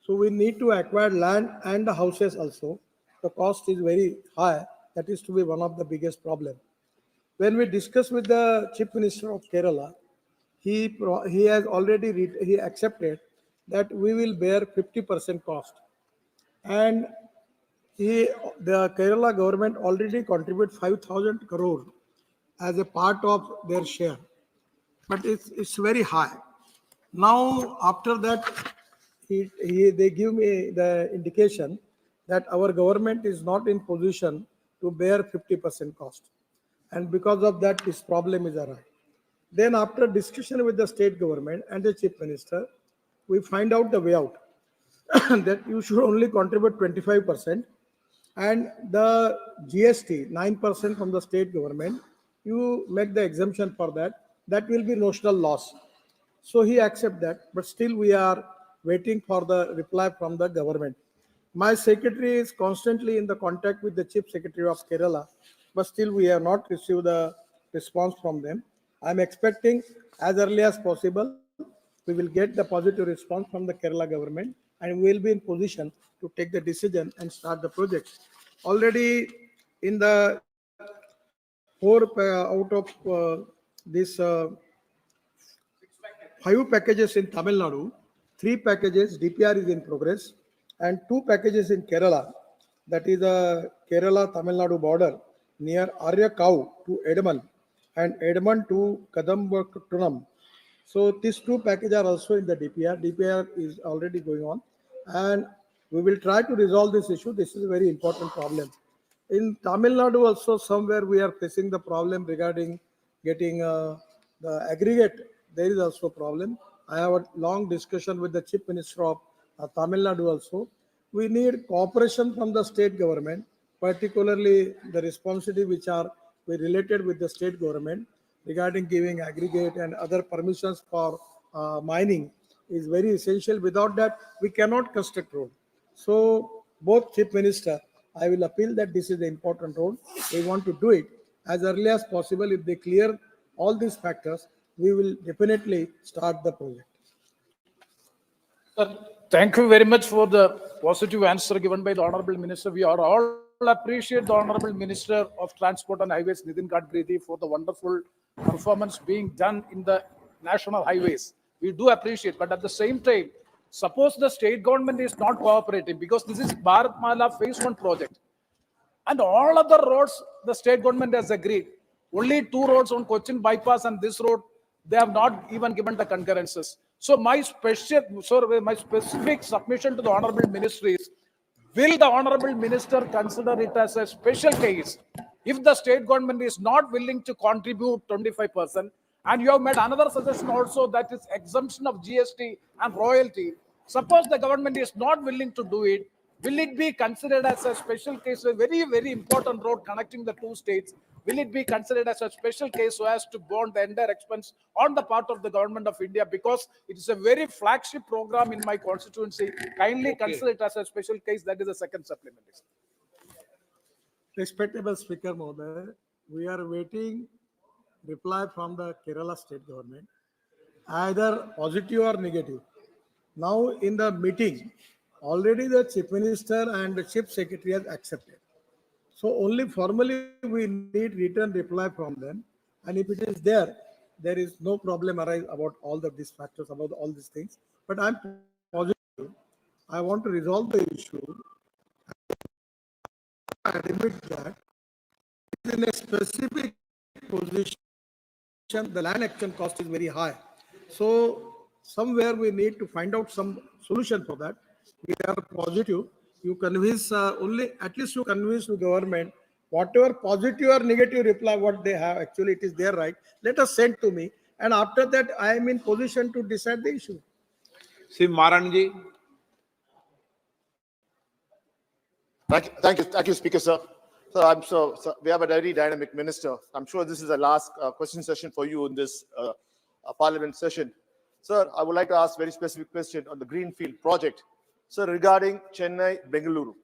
So we need to acquire land and the houses also. The cost is very high. That is to be one of the biggest problem. When we discuss with the Chief Minister of Kerala, he has already he accepted that we will bear 50% cost. And the Kerala government already contribute 5,000 crore as a part of their share. But it's very high. Now, after that, they give me the indication that our government is not in position to bear 50% cost. And because of that, this problem is arise. Then after discussion with the state government and the Chief Minister, we find out the way out. that you should only contribute 25%, and the GST 9% from the state government, you make the exemption for that. That will be notional loss. So he accept that, but still we are waiting for the reply from the government. My secretary is constantly in the contact with the Chief Secretary of Kerala, but still we have not received the response from them. I'm expecting as early as possible, we will get the positive response from the Kerala government, and we will be in position to take the decision and start the project. Already in the out of this 5 packages in Tamil Nadu, 3 packages DPR is in progress, and 2 packages in Kerala, that is the Kerala Tamil Nadu border near Arya Cow to Edamon and Edamon to Kadambaktunam. So these 2 packages are also in the DPR. DPR is already going on, and we will try to resolve this issue. This is a very important problem. In Tamil Nadu also, somewhere we are facing the problem regarding getting the aggregate. There is also a problem. I have a long discussion with the Chief Minister of Tamil Nadu also. We need cooperation from the state government, particularly the responsibility which are related with the state government regarding giving aggregate and other permissions for mining is very essential. Without that, we cannot construct road. So both Chief Minister, I will appeal that this is the important road. We want to do it as early as possible. If they clear all these factors, we will definitely start the project. Sir, thank you very much for the positive answer given by the Honorable Minister. We are all appreciate the Honorable Minister of Transport and Highways, Nitin Gadkari, for the wonderful performance being done in the national highways. We do appreciate, but at the same time, suppose the state government is not cooperating, because this is Bharatmala Phase 1 project, and all other roads the state government has agreed. Only 2 roads on Cochin bypass and this road, they have not even given the concurrences. So my specific submission to the Honorable Minister is, will the Honorable Minister consider it as a special case if the state government is not willing to contribute 25%? And you have made another suggestion also, that is exemption of GST and royalty. Suppose the government is not willing to do it, will it be considered as a special case, a very, very important road connecting the 2 states? Will it be considered as a special case so as to bond the entire expense on the part of the government of India? Because it is a very flagship program in my constituency. Kindly consider it as a special case. That is the second supplement. Respectable Speaker Mohdaya, we are waiting reply from the Kerala state government, either positive or negative. Now in the meeting, already the Chief Minister and the Chief Secretary has accepted. So only formally we need written reply from them, and if it is there, there is no problem arise about all these factors, about all these things. But I'm positive. I want to resolve the issue. I admit that in a specific position, the land action cost is very high. So somewhere we need to find out some solution for that. We are positive. You convince at least you convince the government, whatever positive or negative reply what they have, actually it is their right. Let us send to me, and after that I am in position to decide the issue. Sim Maranji. Thank you, Speaker, sir. So we have a very dynamic minister. I'm sure this is the last question session for you in this Parliament session. Sir, I would like to ask a very specific question on the Greenfield project. Sir, regarding Chennai-Bengaluru,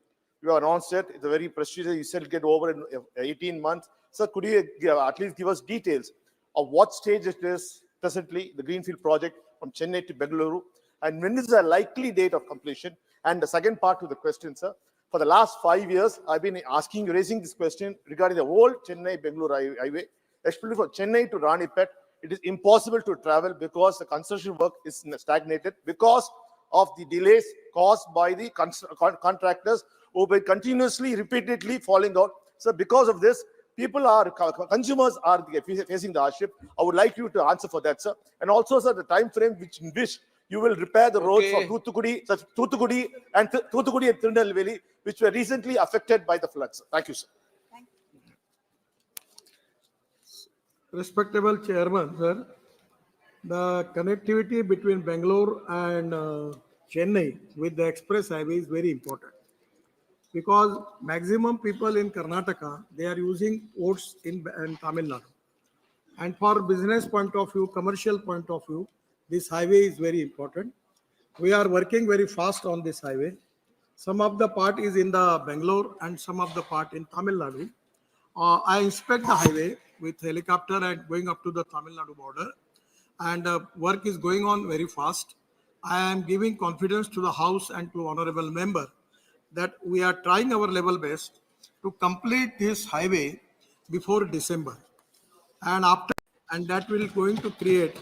you announced it. It's a very prestigious. You said it'll get over in 18 months. Sir, could you at least give us details of what stage it is presently, the Greenfield project from Chennai to Bengaluru, and when is the likely date of completion? And the second part to the question, sir, for the last 5 years, I've been raising this question regarding the whole Chennai-Bengaluru highway, especially for Chennai to Ranipet. It is impossible to travel because the construction work is stagnated because of the delays caused by the contractors who have been continuously, repeatedly falling out. So because of this, consumers are facing the hardship. I would like you to answer for that, sir. And also, sir, the time frame in which you will repair the roads for Thuthukudi and Tirunelveli, which were recently affected by the floods. Thank you, sir. Respectable Chairman, sir, the connectivity between Bangalore and Chennai with the express highway is very important because maximum people in Karnataka, they are using ports in Tamil Nadu. And for business point of view, commercial point of view, this highway is very important. We are working very fast on this highway. Some of the part is in the Bangalore and some of the part in Tamil Nadu. I inspect the highway with helicopter and going up to the Tamil Nadu border, and work is going on very fast. I am giving confidence to the House and to honorable member that we are trying our level best to complete this highway before December, and that will going to create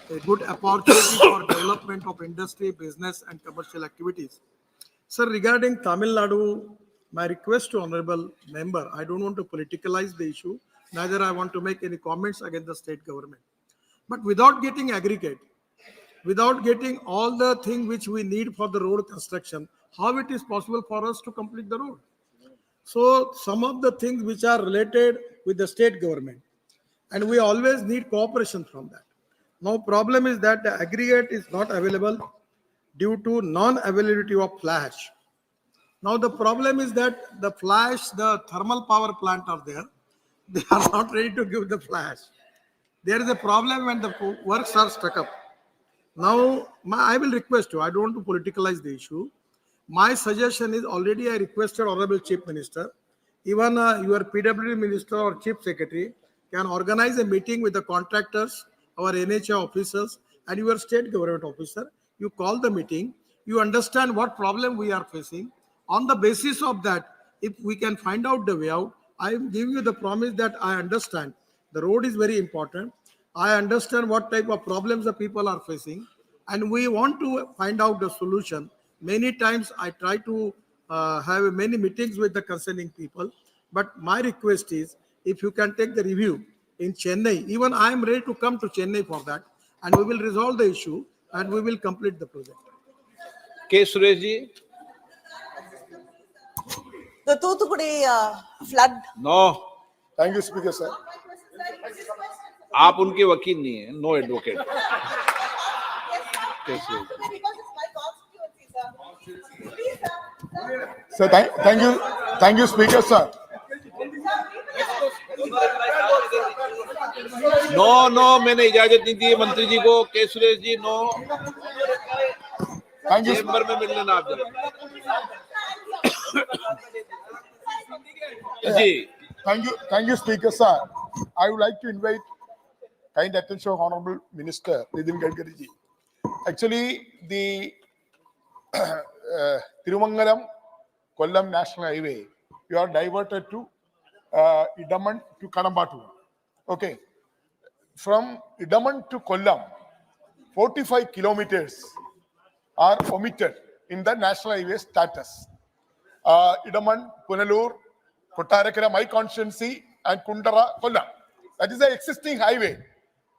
a good opportunity for development of industry, business, and commercial activities. Sir, regarding Tamil Nadu, my request to honorable member, I don't want to politicalize the issue, neither I want to make any comments against the state government. But without getting aggregate, without getting all the things which we need for the road construction, how it is possible for us to complete the road? So some of the things which are related with the state government, and we always need cooperation from that. Now problem is that the aggregate is not available due to non-availability of flash. Now the problem is that the flash, the thermal power plant are there. They are not ready to give the flash. There is a problem when the works are stuck up. Now, I will request you, I don't want to politicalize the issue. My suggestion is already I requested Honorable Chief Minister, even your PWD Minister or Chief Secretary can organize a meeting with the contractors, our NHA officers and your state government officer. You call the meeting, you understand what problem we are facing. On the basis of that, if we can find out the way out, I am giving you the promise that I understand the road is very important. I understand what type of problems the people are facing, and we want to find out the solution. Many times I try to have many meetings with the concerning people, but my request is if you can take the review in Chennai, even I am ready to come to Chennai for that, and we will resolve the issue and we will complete the project. K. Suresh ji? The Thuthukudi flood. No. Thank you, Speaker, sir. आप उनके वकील नहीं है, no advocate. Sir, thank you, Speaker, sir. No मैंने इजाजत नहीं दी मंत्री जी को. K Suresh ji, no. Thank you. Chamber में मिल लेना आप जरा. जी. Thank you, Speaker, sir. I would like to invite kind attention of Honorable Minister Nitin Gadkari ji. Actually, the Tirumangalam Kollam National Highway, you are diverted to Idaman to Kadambatu. Okay. From Idaman to Kollam, 45 kilometers are omitted in the National Highway status. Idaman, Punalur, Kottarakara, my constituency, and Kundara, Kollam. That is the existing highway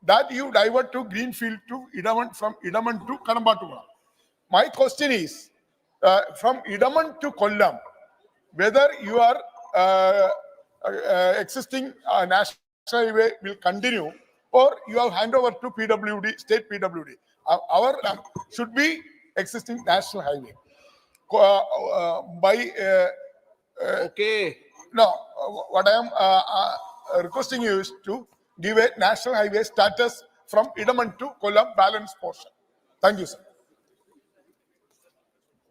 that you divert to Greenfield to Idaman, from Idaman to Kadambatu. My question is, from Idaman to Kollam, whether your existing national highway will continue or you have hand over to PWD, state PWD. Our should be existing national highway. Okay. No, what I am requesting you is to give a national highway status from Idaman to Kollam balance portion. Thank you, sir.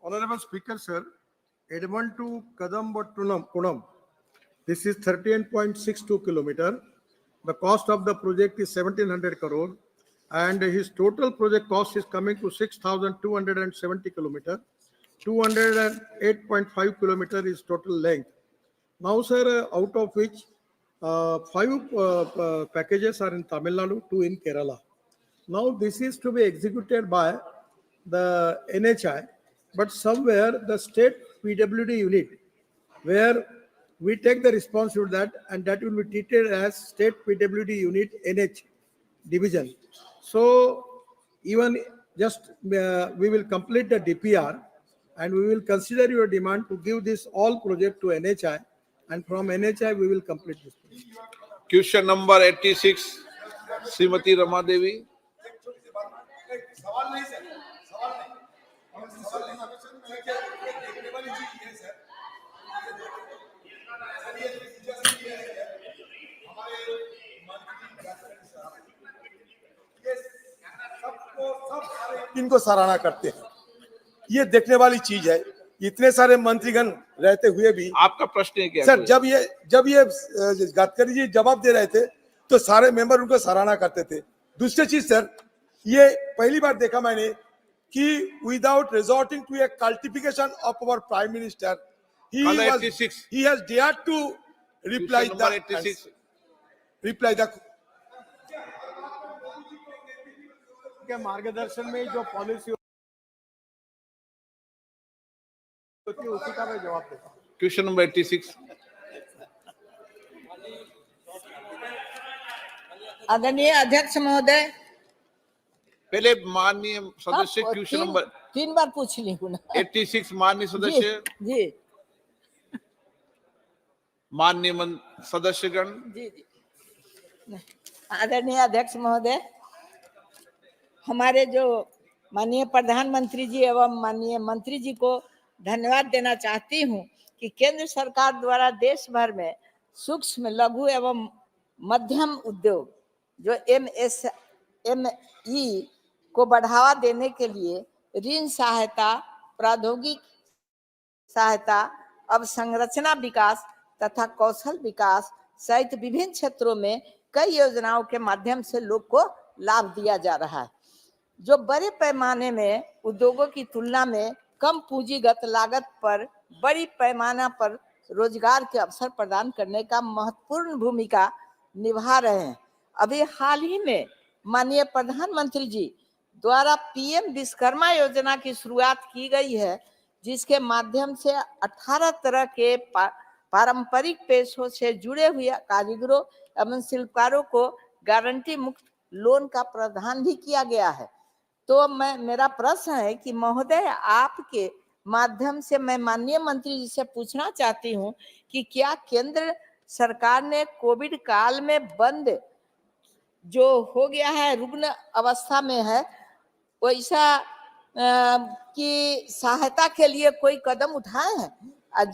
Honorable Speaker, sir, Idaman to Kadambatu, this is 13.62 kilometer. The cost of the project is 1700 crore, and his total project cost is coming to 6,270 kilometer. 208.5 kilometer is total length. Now, sir, out of which 5 packages are in Tamil Nadu, 2 in Kerala. Now, this is to be executed by the NHI, but somewhere the state PWD unit, where we take the responsibility that, and that will be treated as state PWD unit NH division. So, even just we will complete the DPR, and we will consider your demand to give this all project to NHI, and from NHI we will complete this project. Question number 86, Srimati Rama Devi. इनको सराहना करते हैं। ये देखने वाली चीज है, इतने सारे मंत्रीगण रहते हुए भी। आपका प्रश्न क्या सर, जब ये गडकरी जी जवाब दे रहे थे तो सारे मेंबर उनको सराहना करते थे। दूसरी चीज सर, ये पहली बार देखा मैंने कि without resorting to a cultification of our prime minister, he has dared to reply the के मार्गदर्शन में जो पॉलिसी होती है उसी का मैं जवाब देता हूँ। Question number 86। आदरणीय अध्यक्ष महोदय, पहले माननीय सदस्य क्वेश्चन नंबर 3 बार पूछ ली हूँ ना। 86 माननीय सदस्य जी माननीय सदस्यगण। जी आदरणीय अध्यक्ष महोदय, हमारे जो माननीय प्रधानमंत्री जी एवं माननीय मंत्री जी को धन्यवाद देना चाहती हूँ कि केंद्र सरकार द्वारा देश भर में सूक्ष्म लघु एवं मध्यम उद्योग जो MSME को बढ़ावा देने के लिए ऋण सहायता, प्रौद्योगिक सहायता, अवसंरचना विकास तथा कौशल विकास सहित विभिन्न क्षेत्रों में कई योजनाओं के माध्यम से लोग को लाभ दिया जा रहा है, जो बड़े पैमाने में उद्योगों की तुलना में कम पूंजीगत लागत पर बड़ी पैमाना पर रोजगार के अवसर प्रदान करने का महत्वपूर्ण भूमिका निभा रहे हैं। अभी हाल ही में माननीय प्रधानमंत्री जी द्वारा PM विश्वकर्मा योजना की शुरुआत की गई है, जिसके माध्यम से 18 तरह के पारंपरिक पेशों से जुड़े हुए कारीगरों एवं शिल्पकारों को गारंटी मुक्त लोन का प्रावधान भी किया गया है। तो मेरा प्रश्न है कि महोदय, आपके माध्यम से मैं माननीय मंत्री जी से पूछना चाहती हूँ कि क्या केंद्र सरकार ने कोविड काल में बंद जो हो गया है, रुग्ण अवस्था में है, वैसा की सहायता के लिए कोई कदम उठाए हैं?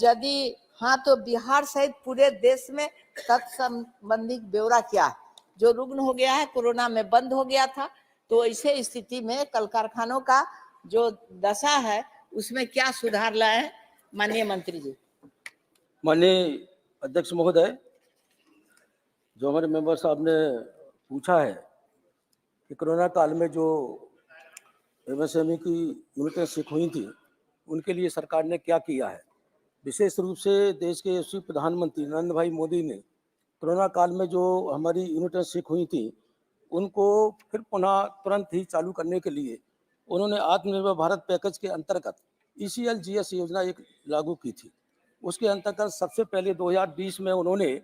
यदि हाँ तो बिहार सहित पूरे देश में तत्संबंधी ब्यौरा क्या है? जो रुग्ण हो गया है, कोरोना में बंद हो गया था, तो ऐसे स्थिति में कल कारखानों का जो दशा है उसमें क्या सुधार लाए माननीय मंत्री जी? माननीय अध्यक्ष महोदय, जो हमारे मेंबर साहब ने पूछा है कि कोरोना काल में जो MSME की यूनिटें सीख हुई थी उनके लिए सरकार ने क्या किया है। विशेष रूप से देश के यशस्वी प्रधानमंत्री नरेंद्र भाई मोदी ने कोरोना काल में जो हमारी यूनिटें सीख हुई थी उनको फिर पुनः तुरंत ही चालू करने के लिए उन्होंने आत्मनिर्भर भारत पैकेज के अंतर्गत ECLGS योजना एक लागू की थी। उसके अंतर्गत सबसे पहले 2020 में उन्होंने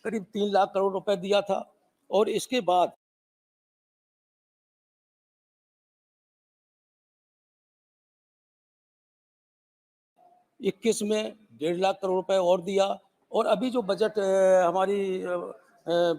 करीब 3 लाख करोड़ रुपए दिया था और इसके बाद इक्कीस में 1.5 लाख करोड़ रुपए और दिया। और अभी जो बजट हमारी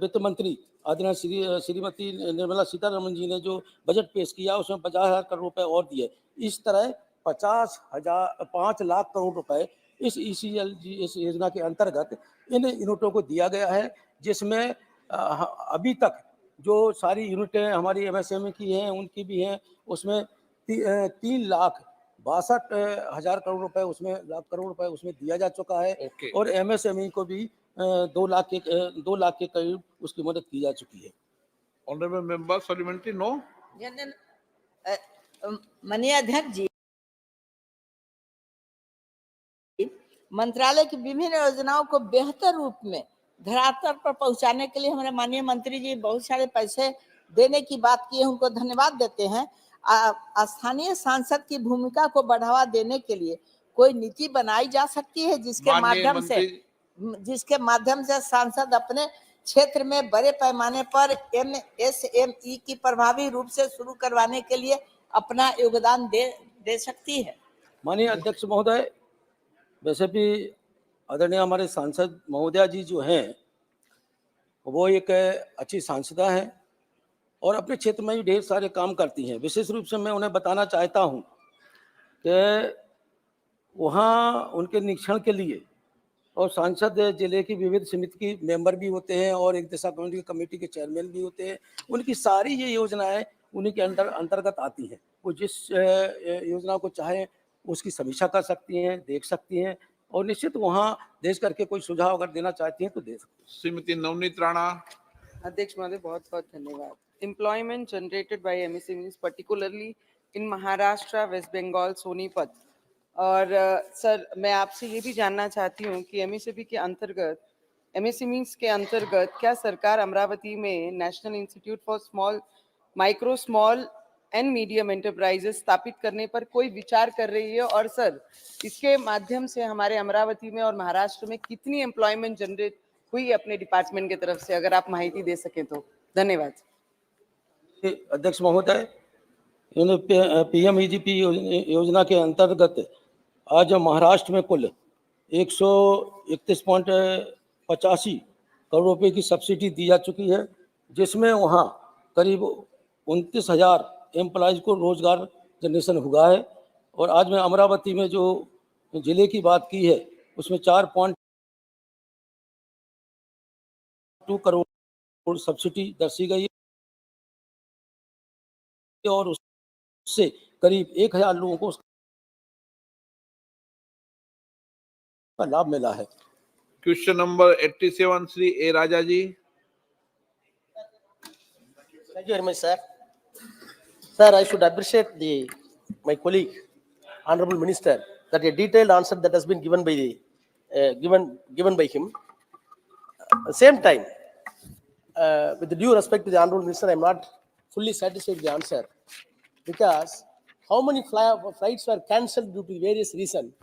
वित्त मंत्री आदरणीय श्रीमती निर्मला सीतारमण जी ने जो बजट पेश किया उसमें 50,000 करोड़ रुपए और दिए। इस तरह 5 लाख करोड़ रुपए इस ECLGS योजना के अंतर्गत इन यूनिटों को दिया गया है, जिसमें अभी तक जो सारी यूनिटें हमारी MSME की हैं उनकी भी हैं, उसमें 3,62,000 करोड़ रुपए उसमें दिया जा चुका है। और MSME को भी 2 लाख के करीब उसकी मदद की जा चुकी है। Honourable member supplementary no. माननीय अध्यक्ष जी, मंत्रालय की विभिन्न योजनाओं को बेहतर रूप में धरातल पर पहुंचाने के लिए हमारे माननीय मंत्री जी बहुत सारे पैसे देने की बात की है, उनको धन्यवाद देते हैं। स्थानीय सांसद की भूमिका को बढ़ावा देने के लिए कोई नीति बनाई जा सकती है जिसके माध्यम से सांसद अपने क्षेत्र में बड़े पैमाने पर MSME की प्रभावी रूप से शुरू करवाने के लिए अपना योगदान दे सकती है। माननीय अध्यक्ष महोदय, वैसे भी आदरणीय हमारे सांसद महोदया जी जो हैं वो एक अच्छी सांसदा हैं और अपने क्षेत्र में भी ढेर सारे काम करती हैं। विशेष रूप से मैं उन्हें बताना चाहता हूं कि वहाँ उनके निरीक्षण के लिए और सांसद जिले की विविध समिति की मेंबर भी होते हैं और एक दिशा कमेटी के चेयरमैन भी होते हैं। उनकी सारी ये योजनाएं उन्हीं के अंतर्गत आती हैं। वो जिस योजना को चाहें उसकी समीक्षा कर सकती हैं, देख सकती हैं और निश्चित वहाँ देश करके कोई सुझाव अगर देना चाहती हैं तो दे सकती हैं। श्रीमती नवनीत राणा। अध्यक्ष महोदय बहुत बहुत धन्यवाद। Employment generated by MSMEs particularly in Maharashtra, West Bengal, Sonipat और सर मैं आपसे ये भी जानना चाहती हूँ कि एमएसएमईज के अंतर्गत क्या सरकार अमरावती में national institute for small and medium enterprises स्थापित करने पर कोई विचार कर रही है? और सर इसके माध्यम से हमारे अमरावती में और महाराष्ट्र में कितनी एम्प्लॉयमेंट जनरेट हुई अपने डिपार्टमेंट की तरफ से, अगर आप माहिती दे सकें तो धन्यवाद। अध्यक्ष महोदय, पीएमईजीपी योजना के अंतर्गत आज महाराष्ट्र में कुल 131.85 करोड़ रुपए की सब्सिडी दी जा चुकी है, जिसमें वहाँ करीब 29,000 एम्प्लॉयज को रोजगार जनरेशन हुआ है। और आज मैं अमरावती में जो जिले की बात की है उसमें 4.2 करोड़ सब्सिडी दर्शी गई और उससे करीब 1,000 लोगों को उसका लाभ मिला है। Question number 87 Shri A Raja ji. Thank you very much, sir. Sir, I should appreciate my colleague, Honorable Minister, that a detailed answer that has been given by given by him. At the same time, with the due respect to the Honorable Minister, I am not fully satisfied with the answer, because how many flights were cancelled due to various reasons?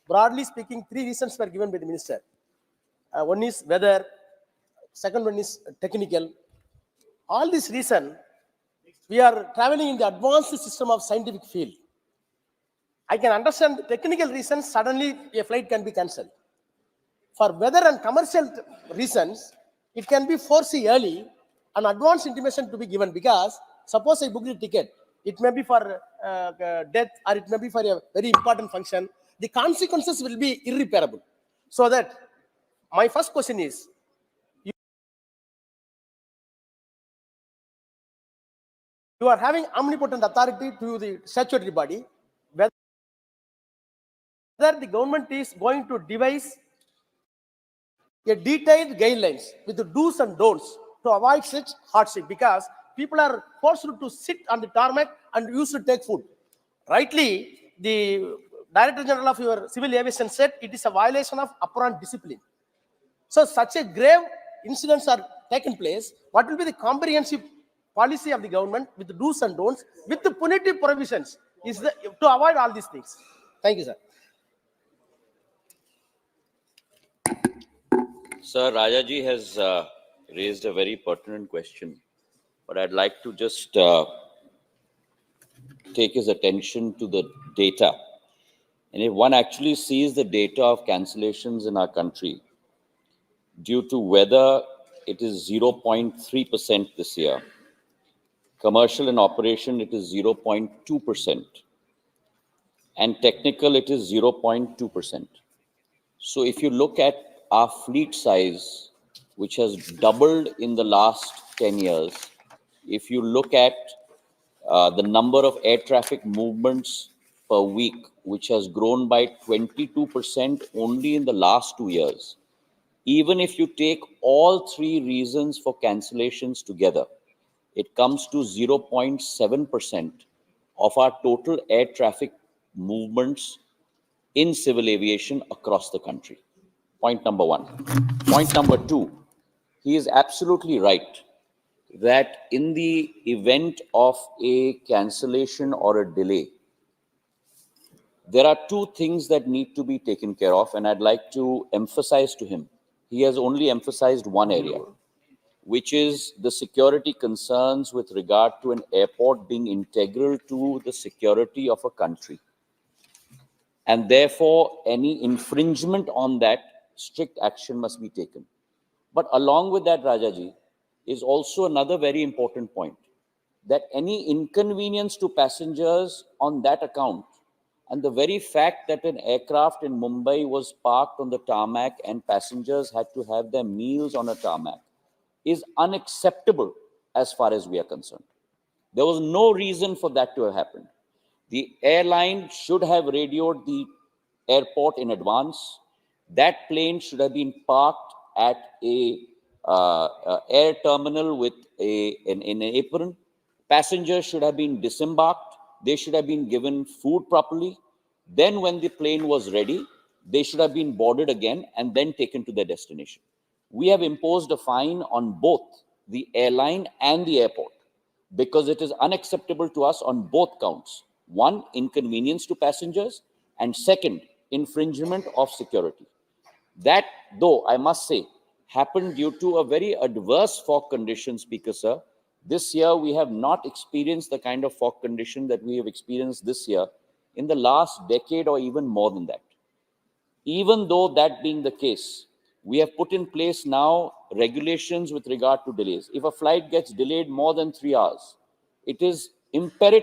Broadly speaking, 3 reasons were given by the minister. One is weather, second one is technical. All these reasons, we are traveling in the advanced system of scientific field. I can understand the technical reasons, suddenly a flight can be cancelled. For weather and commercial reasons, it can be foreseen early, an advance intimation to be given, because suppose I booked a ticket, it may be for death or it may be for a very important function, the consequences will be irreparable. So that my first question is, you are having omnipotent authority to the statutory body, whether the government is going to devise a detailed guidelines with the do's and don'ts to avoid such hardship, because people are forced to sit on the tarmac and used to take food. Rightly, the Director General of your Civil Aviation said it is a violation of apparent discipline. So such a grave incidents are taken place. What will be the comprehensive policy of the government with the do's and don'ts, with the punitive provisions, to avoid all these things? Thank you, sir. Sir, Rajaji has raised a very pertinent question, but I'd like to just take his attention to the data. And if one actually sees the data of cancellations in our country, due to weather, it is 0.3% this year. Commercial and operation, it is 0.2%. And technical, it is 0.2%. So if you look at our fleet size, which has doubled in the last 10 years, if you look at the number of air traffic movements per week, which has grown by 22% only in the last 2 years, even if you take all 3 reasons for cancellations together, it comes to 0.7% of our total air traffic movements in civil aviation across the country. Point number 1. Point number 2, he is absolutely right that in the event of a cancellation or a delay, there are 2 things that need to be taken care of, and I'd like to emphasize to him. He has only emphasized one area, which is the security concerns with regard to an airport being integral to the security of a country. And therefore, any infringement on that, strict action must be taken. But along with that, Rajaji, is also another very important point, that any inconvenience to passengers on that account, and the very fact that an aircraft in Mumbai was parked on the tarmac and passengers had to have their meals on a tarmac, is unacceptable as far as we are concerned. There was no reason for that to have happened. The airline should have radioed the airport in advance. That plane should have been parked at a air terminal with an apron. Passengers should have been disembarked. They should have been given food properly. Then when the plane was ready, they should have been boarded again and then taken to their destination. We have imposed a fine on both the airline and the airport because it is unacceptable to us on both counts. One, inconvenience to passengers, and second, infringement of security. That, though, I must say, happened due to a very adverse fog condition, Speaker Sir. This year, we have not experienced the kind of fog condition that we have experienced this year in the last decade or even more than that. Even though that being the case, we have put in place now regulations with regard to delays. If a flight gets delayed more than 3 hours, it is imperative